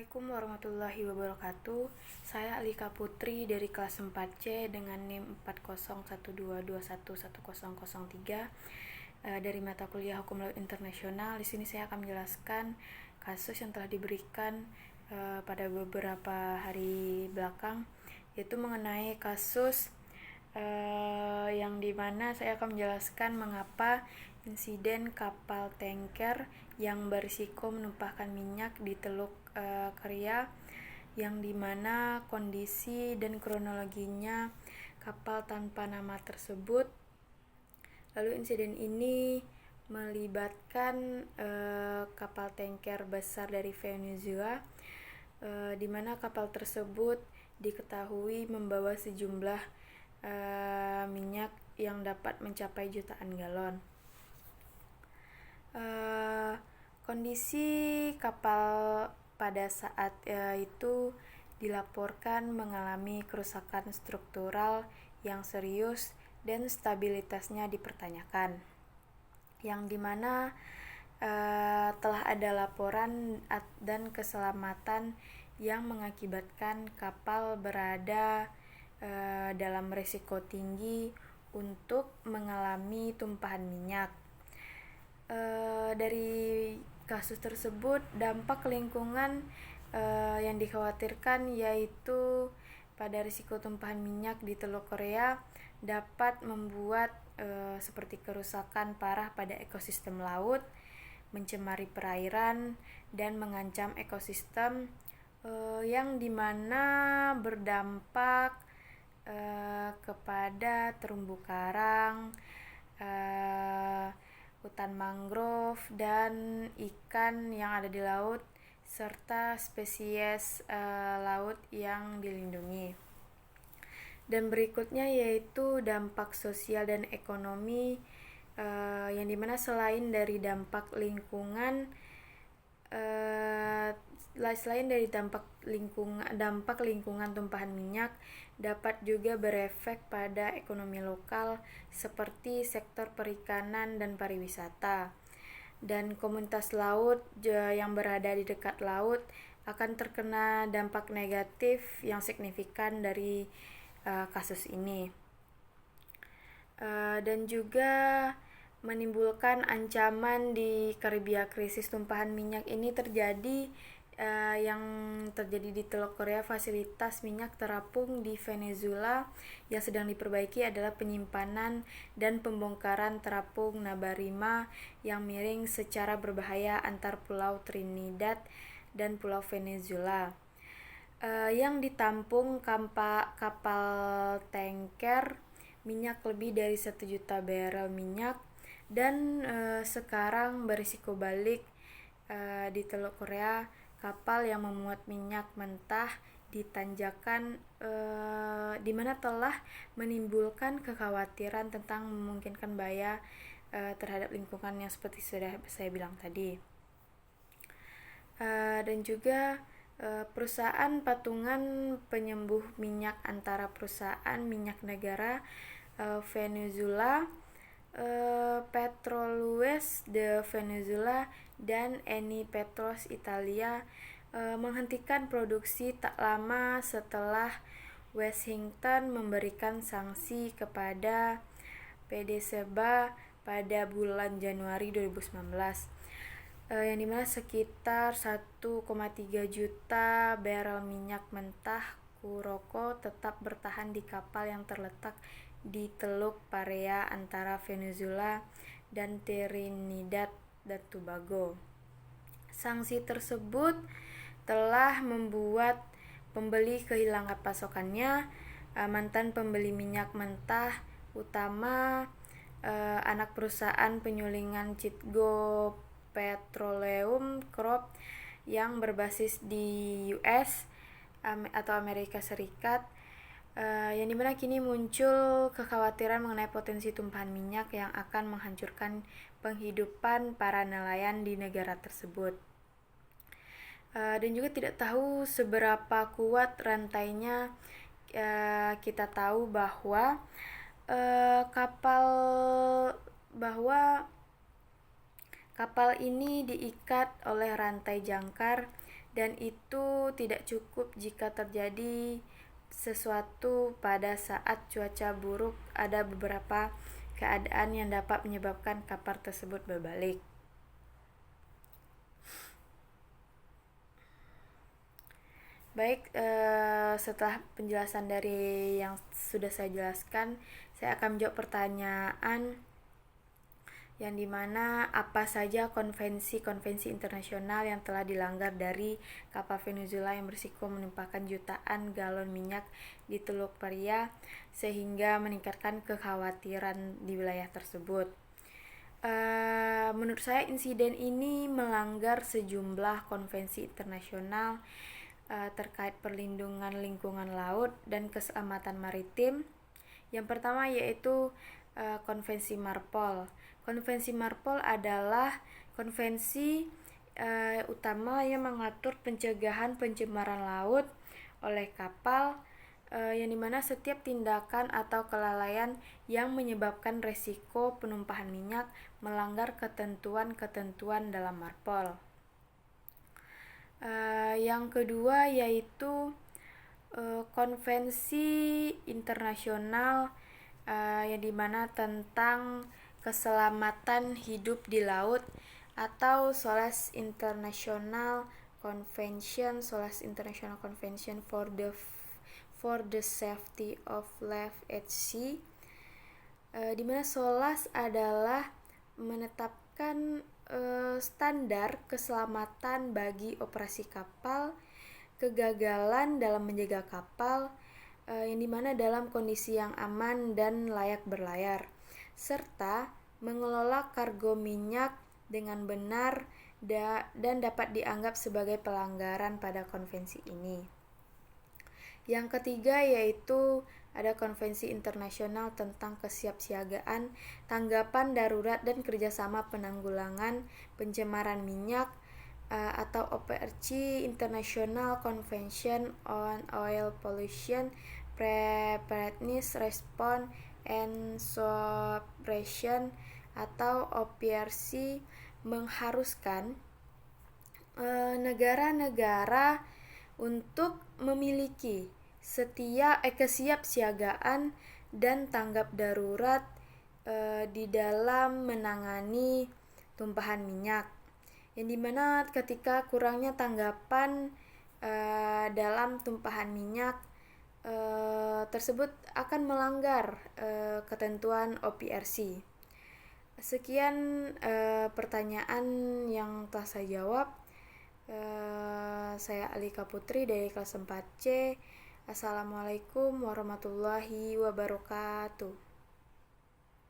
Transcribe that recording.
Assalamualaikum warahmatullahi wabarakatuh. Saya Alika Putri dari kelas 4C dengan NIM 4012211003 dari mata kuliah Hukum Laut Internasional. Di sini saya akan menjelaskan kasus yang telah diberikan pada beberapa hari belakang, yaitu mengenai kasus yang dimana saya akan menjelaskan mengapa insiden kapal tanker yang berisiko menumpahkan minyak di Teluk Korea, yang dimana kondisi dan kronologinya kapal tanpa nama tersebut. Lalu insiden ini melibatkan kapal tanker besar dari Venezuela, di mana kapal tersebut diketahui membawa sejumlah minyak yang dapat mencapai jutaan galon. Kondisi kapal pada saat itu dilaporkan mengalami kerusakan struktural yang serius dan stabilitasnya dipertanyakan, yang dimana telah ada laporan dan keselamatan yang mengakibatkan kapal berada dalam risiko tinggi untuk mengalami tumpahan minyak. Dari kasus tersebut, dampak lingkungan yang dikhawatirkan yaitu pada risiko tumpahan minyak di Teluk Korea dapat membuat seperti kerusakan parah pada ekosistem laut, mencemari perairan, dan mengancam ekosistem yang dimana berdampak kepada terumbu karang, hutan mangrove, dan ikan yang ada di laut, serta spesies laut yang dilindungi. Dan berikutnya yaitu dampak sosial dan ekonomi, yang dimana selain dari dampak lingkungan, dampak lingkungan tumpahan minyak dapat juga berefek pada ekonomi lokal seperti sektor perikanan dan pariwisata. Dan komunitas laut yang berada di dekat laut akan terkena dampak negatif yang signifikan dari kasus ini. Dan juga menimbulkan ancaman di Karibia. Krisis tumpahan minyak ini terjadi yang terjadi di Teluk Korea. Fasilitas minyak terapung di Venezuela yang sedang diperbaiki adalah penyimpanan dan pembongkaran terapung Nabarima yang miring secara berbahaya antar Pulau Trinidad dan Pulau Venezuela, yang ditampung kapal tanker minyak lebih dari 1 juta barel minyak, dan sekarang berisiko balik di Teluk Korea kapal yang memuat minyak mentah di tanjakan, di mana telah menimbulkan kekhawatiran tentang memungkinkan bahaya terhadap lingkungan yang seperti sudah saya bilang tadi. Dan juga perusahaan patungan penyembuh minyak antara perusahaan minyak negara Venezuela, Petrolubes de Venezuela, dan Eni Petros Italia menghentikan produksi tak lama setelah Washington memberikan sanksi kepada PDVSA pada bulan Januari 2019, yang dimana sekitar 1,3 juta barel minyak mentah Kuroko tetap bertahan di kapal yang terletak di Teluk Parea antara Venezuela dan Trinidad dan Tobago. Sanksi tersebut telah membuat pembeli kehilangan pasokannya. Mantan pembeli minyak mentah utama anak perusahaan penyulingan Citgo Petroleum Corp yang berbasis di US atau Amerika Serikat, yang dimana kini muncul kekhawatiran mengenai potensi tumpahan minyak yang akan menghancurkan penghidupan para nelayan di negara tersebut. Dan juga tidak tahu seberapa kuat rantainya. Kita tahu bahwa kapal ini diikat oleh rantai jangkar dan itu tidak cukup jika terjadi sesuatu pada saat cuaca buruk. Ada beberapa keadaan yang dapat menyebabkan kapal tersebut berbalik. Baik, setelah penjelasan dari yang sudah saya jelaskan, saya akan menjawab pertanyaan yang dimana apa saja konvensi-konvensi internasional yang telah dilanggar dari kapal Venezuela yang berisiko menimpakan jutaan galon minyak di Teluk Paria sehingga meningkatkan kekhawatiran di wilayah tersebut. Menurut saya insiden ini melanggar sejumlah konvensi internasional terkait perlindungan lingkungan laut dan keselamatan maritim. Yang pertama yaitu Konvensi Marpol. Konvensi Marpol adalah konvensi utama yang mengatur pencegahan pencemaran laut oleh kapal, yang dimana setiap tindakan atau kelalaian yang menyebabkan resiko penumpahan minyak melanggar ketentuan-ketentuan dalam Marpol. Yang kedua yaitu konvensi internasional yang dimana tentang keselamatan hidup di laut atau SOLAS International Convention for the Safety of Life at Sea, di mana SOLAS adalah menetapkan standar keselamatan bagi operasi kapal, kegagalan dalam menjaga kapal, yang dimana dalam kondisi yang aman dan layak berlayar, serta mengelola kargo minyak dengan benar dan dapat dianggap sebagai pelanggaran pada konvensi ini. Yang ketiga yaitu ada Konvensi Internasional tentang Kesiapsiagaan, Tanggapan Darurat dan Kerjasama Penanggulangan Pencemaran Minyak atau OPRC, International Convention on Oil Pollution Preparedness, Response and Suppression atau OPRC, mengharuskan negara-negara untuk memiliki kesiapsiagaan dan tanggap darurat di dalam menangani tumpahan minyak, yang dimana ketika kurangnya tanggapan dalam tumpahan minyak tersebut akan melanggar ketentuan OPRC. Sekian pertanyaan yang telah saya jawab. Saya Alika Putri dari kelas 4C. Assalamualaikum warahmatullahi wabarakatuh.